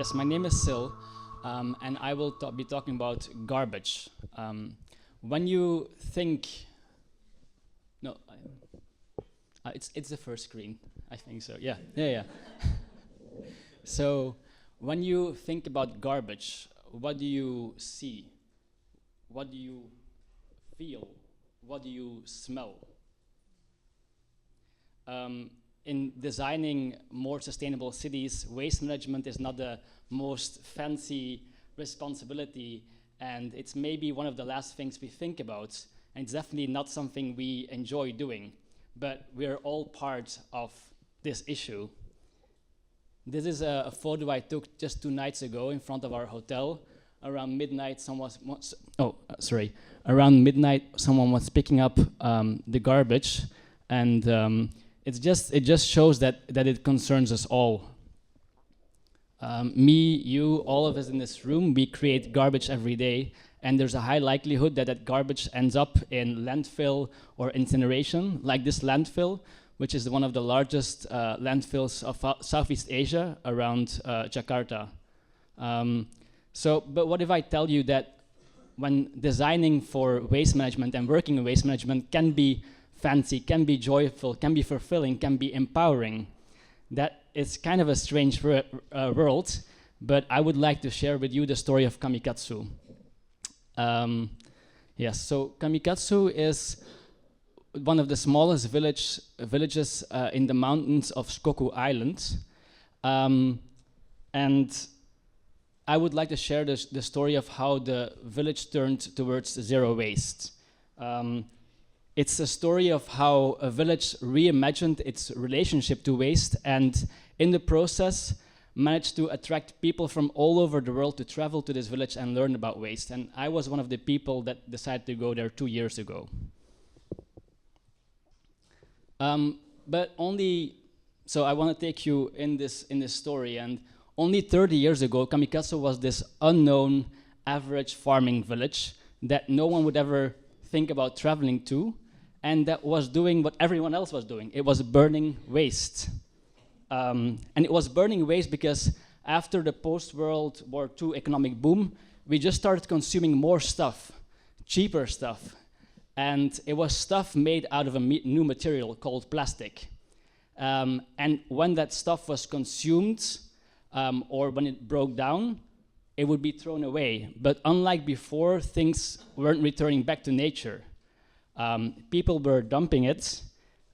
Yes, my name is Sil, and I will be talking about garbage. When you think, no, it's the first screen, I think so. Yeah. So, when you think about garbage, what do you see? What do you feel? What do you smell? In designing more sustainable cities, waste management is not the most fancy responsibility, and it's maybe one of the last things we think about, and it's definitely not something we enjoy doing, but we're all part of this issue. This is a photo I took just 2 nights ago in front of our hotel. Around midnight, someone was picking up the garbage, and it just shows that it concerns us all. Me, you, all of us in this room, we create garbage every day, and there's a high likelihood that that garbage ends up in landfill or incineration, like this landfill, which is one of the largest landfills of Southeast Asia around Jakarta. But what if I tell you that when designing for waste management and working in waste management can be fancy, can be joyful, can be fulfilling, can be empowering? That is kind of a strange world, but I would like to share with you the story of Kamikatsu. Yes, so Kamikatsu is one of the smallest villages in the mountains of Shikoku Island. And I would like to share the story of how the village turned towards zero waste. It's a story of how a village reimagined its relationship to waste, and in the process managed to attract people from all over the world to travel to this village and learn about waste. And I was one of the people that decided to go there 2 years ago. So I want to take you in this story. And only 30 years ago, Kamikatsu was this unknown, average farming village that no one would ever think about traveling to, and that was doing what everyone else was doing. It was burning waste. And it was burning waste because after the post-World War II economic boom, we just started consuming more stuff, cheaper stuff. And it was stuff made out of a new material called plastic. And when that stuff was consumed, or when it broke down, it would be thrown away. But unlike before, things weren't returning back to nature. People were dumping it,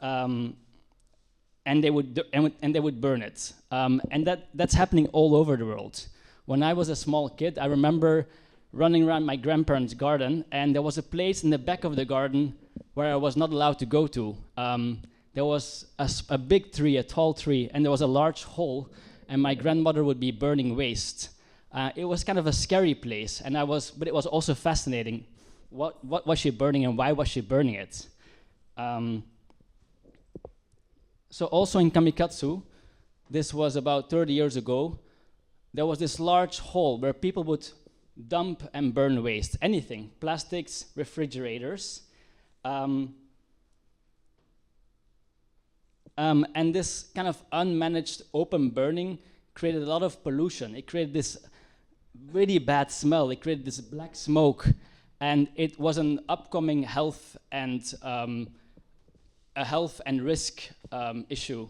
and they would burn it. And that's happening all over the world. When I was a small kid, I remember running around my grandparents' garden, and there was a place in the back of the garden where I was not allowed to go to. There was a big tree, a tall tree, and there was a large hole, and my grandmother would be burning waste. It was kind of a scary place, but it was also fascinating. What was she burning, and why was she burning it? So also in Kamikatsu, this was about 30 years ago, there was this large hole where people would dump and burn waste, anything, plastics, refrigerators. And this kind of unmanaged open burning created a lot of pollution. It created this really bad smell. It created this black smoke. And it was an upcoming health and risk issue.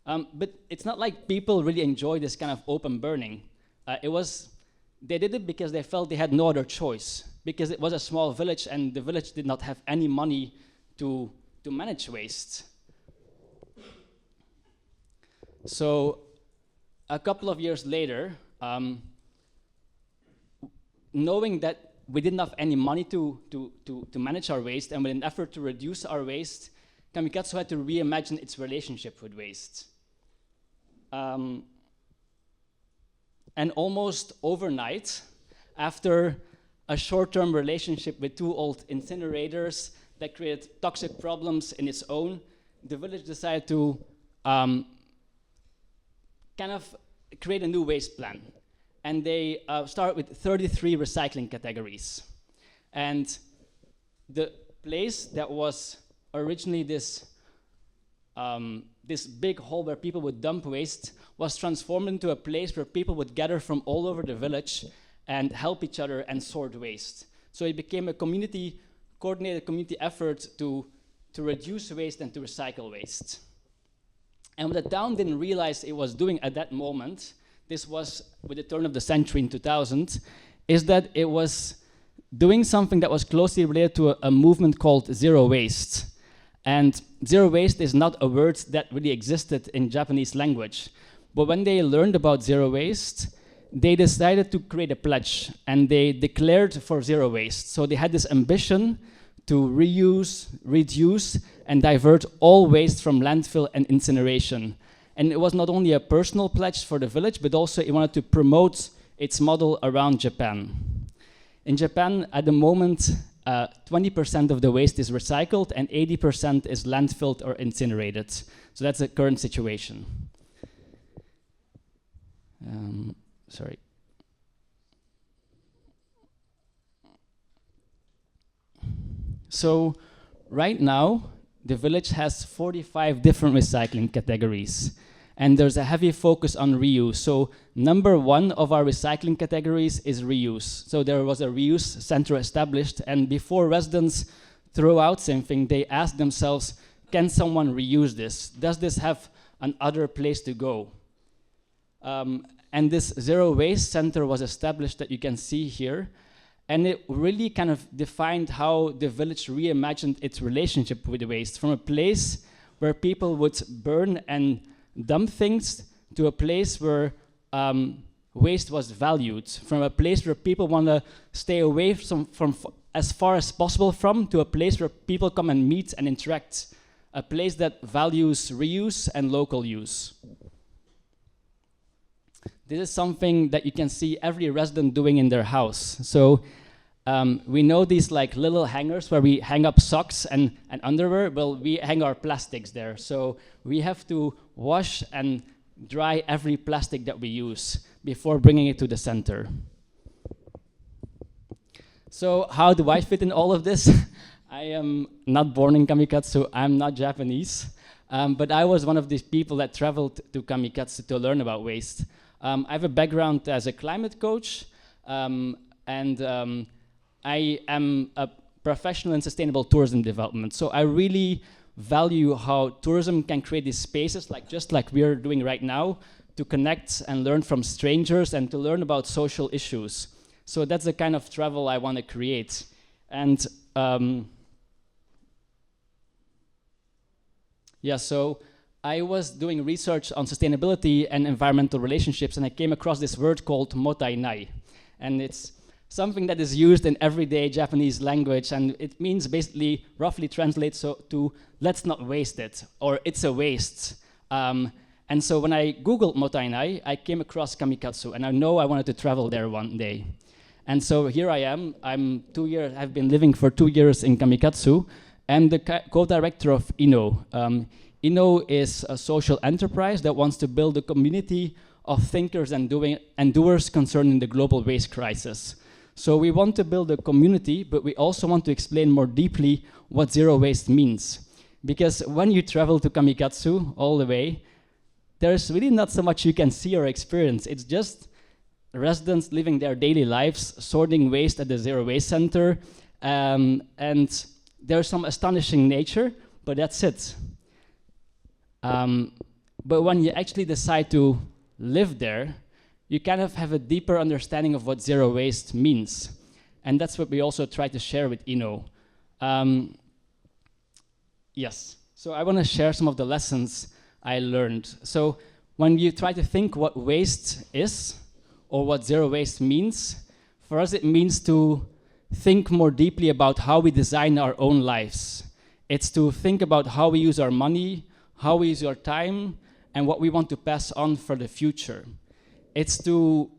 But it's not like people really enjoy this kind of open burning. They did it because they felt they had no other choice, because it was a small village and the village did not have any money to manage waste. So a couple of years later, knowing that we didn't have any money to manage our waste, and with an effort to reduce our waste, Kamikatsu had to reimagine its relationship with waste. And almost overnight, after a short-term relationship with 2 old incinerators that created toxic problems in its own, the village decided to kind of create a new waste plan. And they start with 33 recycling categories. And the place that was originally this this big hole where people would dump waste was transformed into a place where people would gather from all over the village and help each other and sort waste. So it became a coordinated community effort to reduce waste and to recycle waste. And what the town didn't realize it was doing at that moment, this was with the turn of the century in 2000, is that it was doing something that was closely related to a movement called zero waste. And zero waste is not a word that really existed in Japanese language. But when they learned about zero waste, they decided to create a pledge, and they declared for zero waste. So they had this ambition to reuse, reduce, and divert all waste from landfill and incineration. And it was not only a personal pledge for the village, but also it wanted to promote its model around Japan. In Japan, at the moment, 20% of the waste is recycled and 80% is landfilled or incinerated. So that's the current situation. Sorry. So right now, the village has 45 different recycling categories, and there's a heavy focus on reuse. So number one of our recycling categories is reuse. So there was a reuse center established, and before residents throw out something, they ask themselves, can someone reuse this? Does this have another place to go? And this zero waste center was established that you can see here. And it really kind of defined how the village reimagined its relationship with the waste, from a place where people would burn and dump things to a place where waste was valued, from a place where people want to stay away from as far as possible from, to a place where people come and meet and interact, a place that values reuse and local use. This is something that you can see every resident doing in their house. So we know these like little hangers where we hang up socks and underwear. Well, we hang our plastics there. So we have to wash and dry every plastic that we use before bringing it to the center. So how do I fit in all of this? I am not born in Kamikatsu. I'm not Japanese. But I was one of these people that traveled to Kamikatsu to learn about waste. I have a background as a climate coach, and I am a professional in sustainable tourism development. So I really value how tourism can create these spaces, just like we are doing right now, to connect and learn from strangers and to learn about social issues. So that's the kind of travel I want to create. And so I was doing research on sustainability and environmental relationships, and I came across this word called mottainai. And it's something that is used in everyday Japanese language, and it means basically, roughly translates to let's not waste it, or it's a waste. And so when I Googled mottainai, I came across Kamikatsu, and I know I wanted to travel there one day. And so here I am. I've been living for 2 years in Kamikatsu, and the co-director of INOW. INOW is a social enterprise that wants to build a community of thinkers and doers concerning the global waste crisis. So we want to build a community, but we also want to explain more deeply what zero waste means. Because when you travel to Kamikatsu all the way, there's really not so much you can see or experience. It's just residents living their daily lives, sorting waste at the zero waste center, and there's some astonishing nature, but that's it. But when you actually decide to live there, you kind of have a deeper understanding of what zero waste means. And that's what we also try to share with INOW. Yes, so I want to share some of the lessons I learned. So when you try to think what waste is, or what zero waste means, for us it means to think more deeply about how we design our own lives. It's to think about how we use our money, how we use our time, and what we want to pass on for the future. It's to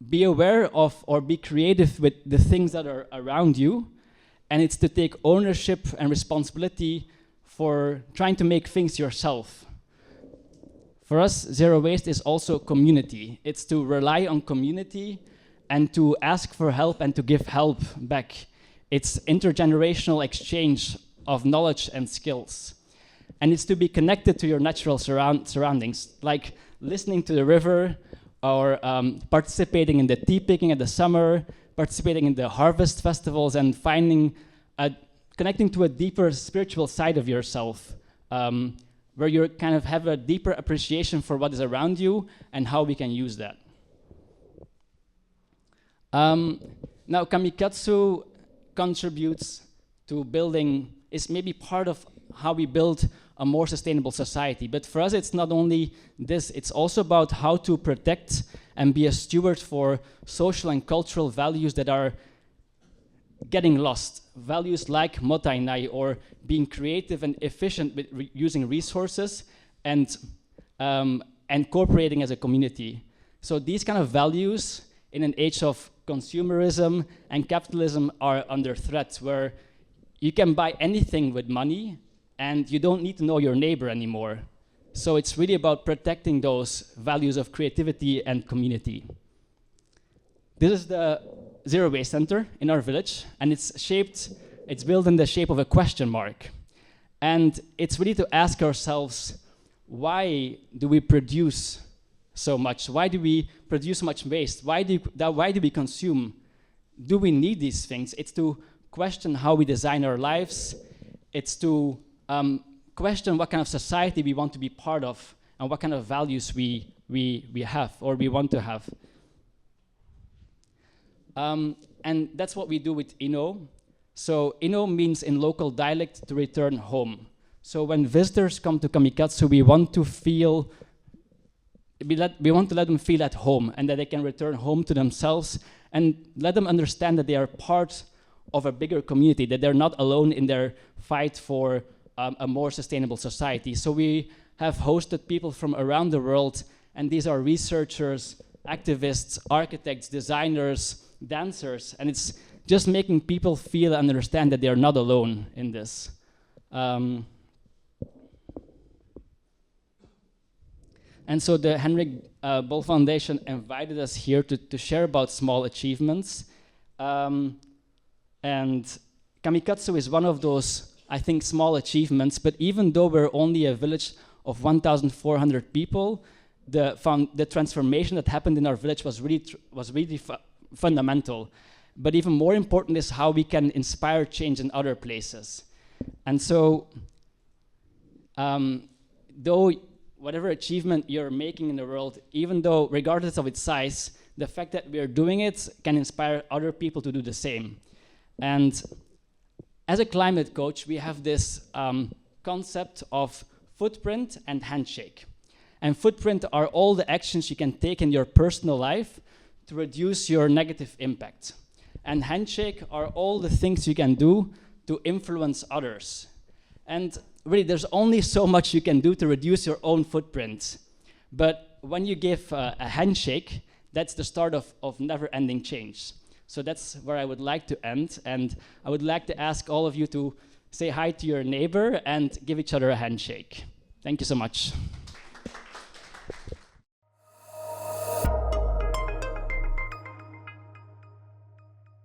be aware of or be creative with the things that are around you, and it's to take ownership and responsibility for trying to make things yourself. For us, zero waste is also community. It's to rely on community and to ask for help and to give help back. It's intergenerational exchange of knowledge and skills. and it's to be connected to your natural surroundings, like listening to the river, or participating in the tea picking in the summer, participating in the harvest festivals, and connecting to a deeper spiritual side of yourself, where you kind of have a deeper appreciation for what is around you and how we can use that. Now, Kamikatsu contributes to building, is maybe part of how we build a more sustainable society. But for us, it's not only this, it's also about how to protect and be a steward for social and cultural values that are getting lost. Values like motainai, or being creative and efficient with using resources and cooperating as a community. So these kind of values in an age of consumerism and capitalism are under threat, where you can buy anything with money and you don't need to know your neighbor anymore. So it's really about protecting those values of creativity and community. This is the Zero Waste Center in our village, and it's built in the shape of a question mark. And it's really to ask ourselves, why do we produce so much? Why do we produce so much waste? Why do we consume? Do we need these things? It's to question how we design our lives. It's to question what kind of society we want to be part of and what kind of values we have or we want to have. And that's what we do with INOW. So INOW means in local dialect to return home. So when visitors come to Kamikatsu, we want to let them feel at home and that they can return home to themselves and let them understand that they are part of a bigger community, that they're not alone in their fight for a more sustainable society. So we have hosted people from around the world, and these are researchers, activists, architects, designers, dancers, and it's just making people feel and understand that they are not alone in this. And so the Henrik Bol Foundation invited us here to share about small achievements. And Kamikatsu is one of those, I think, small achievements, but even though we're only a village of 1,400 people, the transformation that happened in our village was really fundamental. But even more important is how we can inspire change in other places. And so, though whatever achievement you're making in the world, even though, regardless of its size, the fact that we're doing it can inspire other people to do the same. And as a climate coach, we have this concept of footprint and handshake. And footprint are all the actions you can take in your personal life to reduce your negative impact. And handshake are all the things you can do to influence others. And really, there's only so much you can do to reduce your own footprint. But when you give a handshake, that's the start of never-ending change. So that's where I would like to end. And I would like to ask all of you to say hi to your neighbor and give each other a handshake. Thank you so much.